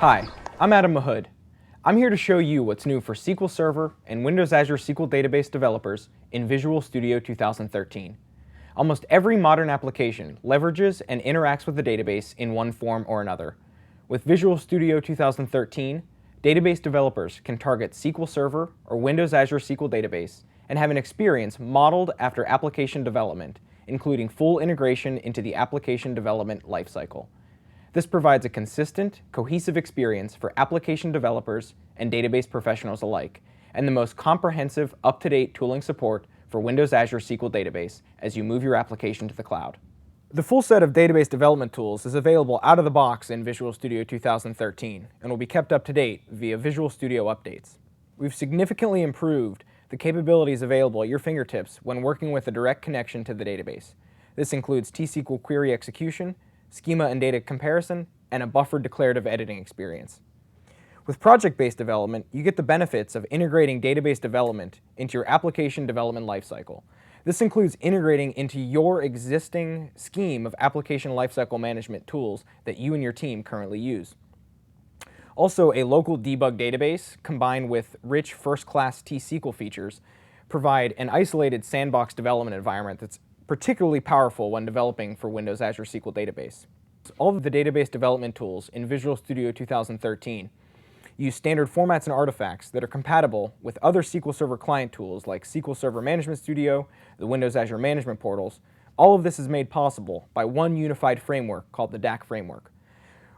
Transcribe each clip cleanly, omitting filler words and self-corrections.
Hi, I'm Adam Mahood. I'm here to show you what's new for SQL Server and Windows Azure SQL Database developers in Visual Studio 2013. Almost every modern application leverages and interacts with the database in one form or another. With Visual Studio 2013, database developers can target SQL Server or Windows Azure SQL Database and have an experience modeled after application development, including full integration into the application development lifecycle. This provides a consistent, cohesive experience for application developers and database professionals alike, and the most comprehensive, up-to-date tooling support for Windows Azure SQL Database as you move your application to the cloud. The full set of database development tools is available out of the box in Visual Studio 2013 and will be kept up to date via Visual Studio updates. We've significantly improved the capabilities available at your fingertips when working with a direct connection to the database. This includes T-SQL query execution, schema and data comparison, and a buffered declarative editing experience. With project-based development, you get the benefits of integrating database development into your application development lifecycle. This includes integrating into your existing scheme of application lifecycle management tools that you and your team currently use. Also, a local debug database combined with rich first-class T-SQL features provide an isolated sandbox development environment that's particularly powerful when developing for Windows Azure SQL Database. All of the database development tools in Visual Studio 2013 use standard formats and artifacts that are compatible with other SQL Server client tools like SQL Server Management Studio, the Windows Azure Management Portals. All of this is made possible by one unified framework called the DAC framework.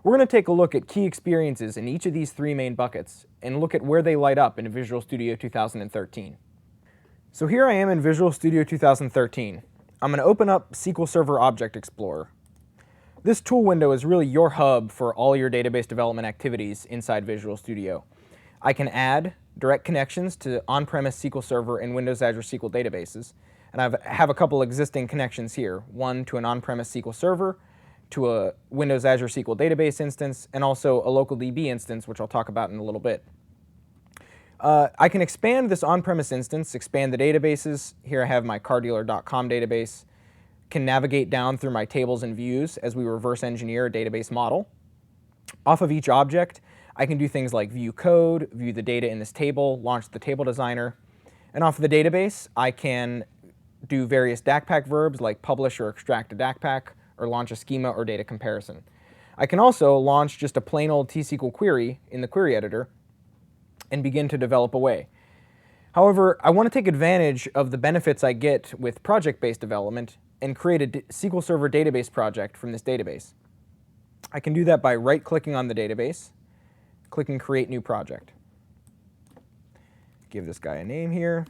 We're going to take a look at key experiences in each of these three main buckets and look at where they light up in Visual Studio 2013. So here I am in Visual Studio 2013. I'm going to open up SQL Server Object Explorer. This tool window is really your hub for all your database development activities inside Visual Studio. I can add direct connections to on-premise SQL Server and Windows Azure SQL databases, and I have a couple existing connections here, one to an on-premise SQL Server, to a Windows Azure SQL database instance, and also a local DB instance, which I'll talk about in a little bit. I can expand this on-premise instance, expand the databases. Here I have my cardealer.com database. Can navigate down through my tables and views as we reverse engineer a database model. Off of each object, I can do things like view code, view the data in this table, launch the table designer. And off of the database, I can do various DACPack verbs like publish or extract a DACPack, or launch a schema or data comparison. I can also launch just a plain old T-SQL query in the query editor and begin to develop away. However, I want to take advantage of the benefits I get with project-based development and create a SQL Server database project from this database. I can do that by right-clicking on the database, clicking Create New Project. Give this guy a name here.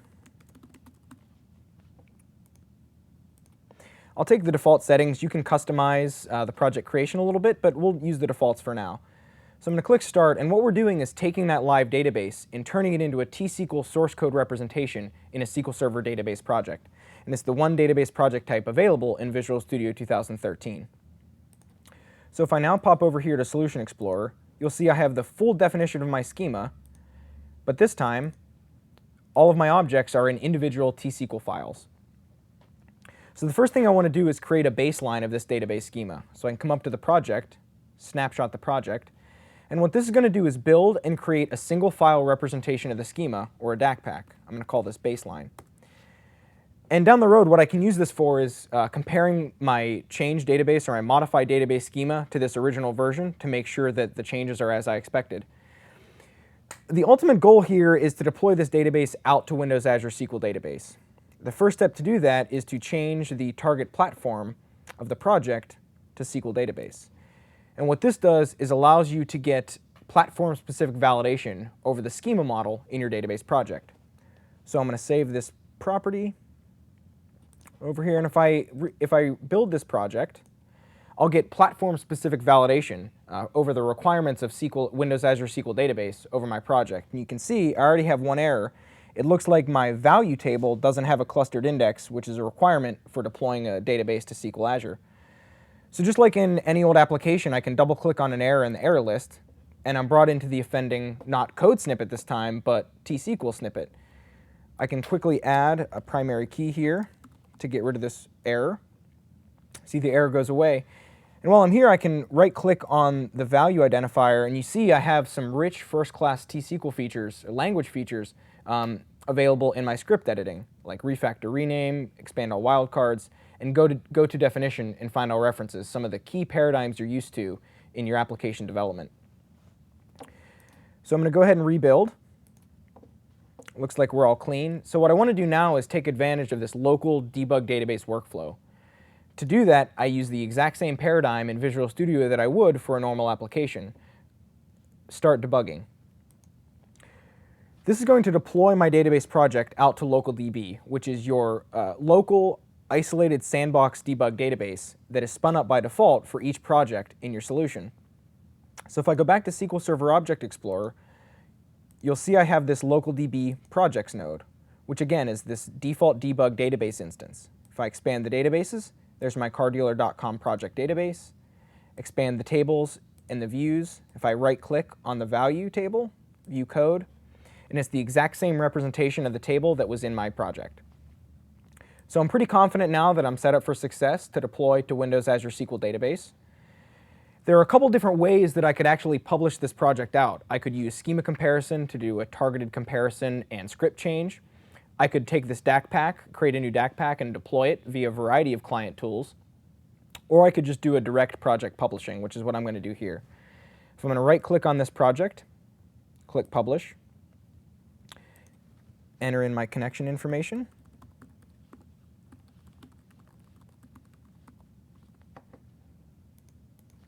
I'll take the default settings. You can customize the project creation a little bit, but we'll use the defaults for now. So I'm going to click Start, and what we're doing is taking that live database and turning it into a T-SQL source code representation in a SQL Server database project. And it's the one database project type available in Visual Studio 2013. So if I now pop over here to Solution Explorer, you'll see I have the full definition of my schema, but this time, all of my objects are in individual T-SQL files. So the first thing I want to do is create a baseline of this database schema. So I can come up to the project, snapshot the project, and what this is going to do is build and create a single file representation of the schema, or a DACPack. I'm going to call this baseline. And down the road, what I can use this for is comparing my changed database or my modified database schema to this original version to make sure that the changes are as I expected. The ultimate goal here is to deploy this database out to Windows Azure SQL Database. The first step to do that is to change the target platform of the project to SQL Database. And what this does is allows you to get platform-specific validation over the schema model in your database project. So I'm going to save this property over here, and if I build this project, I'll get platform-specific validation over the requirements of Windows Azure SQL Database over my project. And you can see I already have one error. It looks like my value table doesn't have a clustered index, which is a requirement for deploying a database to SQL Azure. So just like in any old application, I can double-click on an error in the error list, and I'm brought into the offending, not code snippet this time, but T-SQL snippet. I can quickly add a primary key here to get rid of this error. See, the error goes away. And while I'm here, I can right-click on the value identifier, and you see I have some rich first-class T-SQL features, or language features, available in my script editing, like refactor rename, expand all wildcards, and go to definition and find all references, some of the key paradigms you're used to in your application development. So I'm going to go ahead and rebuild. Looks like we're all clean. So what I want to do now is take advantage of this local debug database workflow. To do that, I use the exact same paradigm in Visual Studio that I would for a normal application. Start debugging. This is going to deploy my database project out to LocalDB, which is your local isolated sandbox debug database that is spun up by default for each project in your solution. So if I go back to SQL Server Object Explorer, you'll see I have this LocalDB projects node, which again is this default debug database instance. If I expand the databases, there's my cardealer.com project database. Expand the tables and the views. If I right-click on the value table, view code, and it's the exact same representation of the table that was in my project. So I'm pretty confident now that I'm set up for success to deploy to Windows Azure SQL Database. There are a couple different ways that I could actually publish this project out. I could use schema comparison to do a targeted comparison and script change. I could take this DAC pack, create a new DAC pack, and deploy it via a variety of client tools. Or I could just do a direct project publishing, which is what I'm going to do here. So I'm going to right-click on this project, click Publish, enter in my connection information.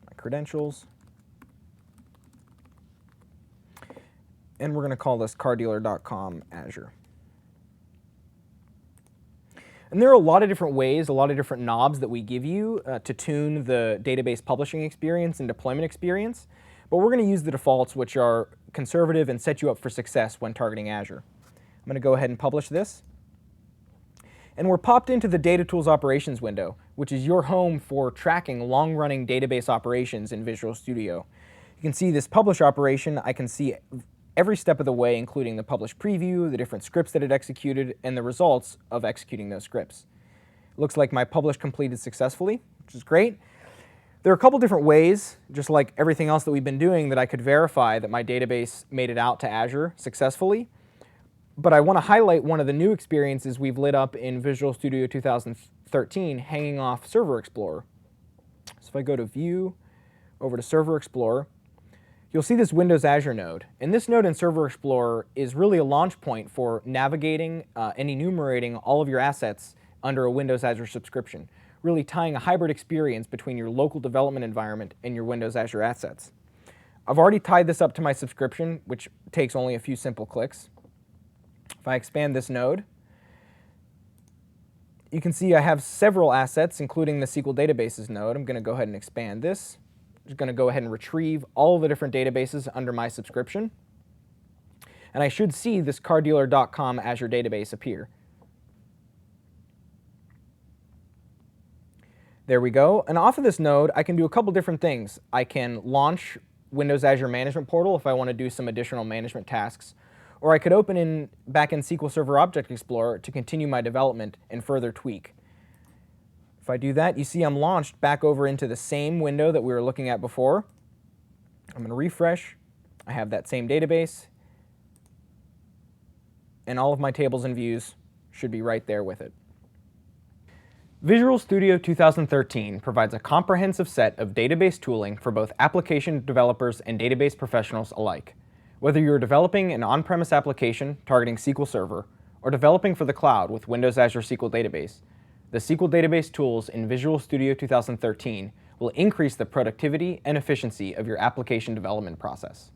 My credentials. And we're going to call this cardealer.com Azure. And there are a lot of different ways, a lot of different knobs that we give you to tune the database publishing experience and deployment experience, but we're going to use the defaults, which are conservative and set you up for success when targeting Azure. I'm going to go ahead and publish this. And we're popped into the Data Tools Operations window, which is your home for tracking long-running database operations in Visual Studio. You can see this publish operation. I can see every step of the way, including the publish preview, the different scripts that it executed, and the results of executing those scripts. It looks like my publish completed successfully, which is great. There are a couple different ways, just like everything else that we've been doing, that I could verify that my database made it out to Azure successfully. But I want to highlight one of the new experiences we've lit up in Visual Studio 2013, hanging off Server Explorer. So if I go to View, over to Server Explorer, you'll see this Windows Azure node. And this node in Server Explorer is really a launch point for navigating and enumerating all of your assets under a Windows Azure subscription, really tying a hybrid experience between your local development environment and your Windows Azure assets. I've already tied this up to my subscription, which takes only a few simple clicks. If I expand this node, you can see I have several assets, including the SQL Databases node. I'm going to go ahead and expand this. I'm just going to go ahead and retrieve all the different databases under my subscription. And I should see this cardealer.com Azure database appear. There we go. And off of this node, I can do a couple different things. I can launch Windows Azure Management Portal if I want to do some additional management tasks. Or I could open back in SQL Server Object Explorer to continue my development and further tweak. If I do that, you see I'm launched back over into the same window that we were looking at before. I'm going to refresh. I have that same database. And all of my tables and views should be right there with it. Visual Studio 2013 provides a comprehensive set of database tooling for both application developers and database professionals alike. Whether you're developing an on-premise application targeting SQL Server or developing for the cloud with Windows Azure SQL Database, the SQL Database tools in Visual Studio 2013 will increase the productivity and efficiency of your application development process.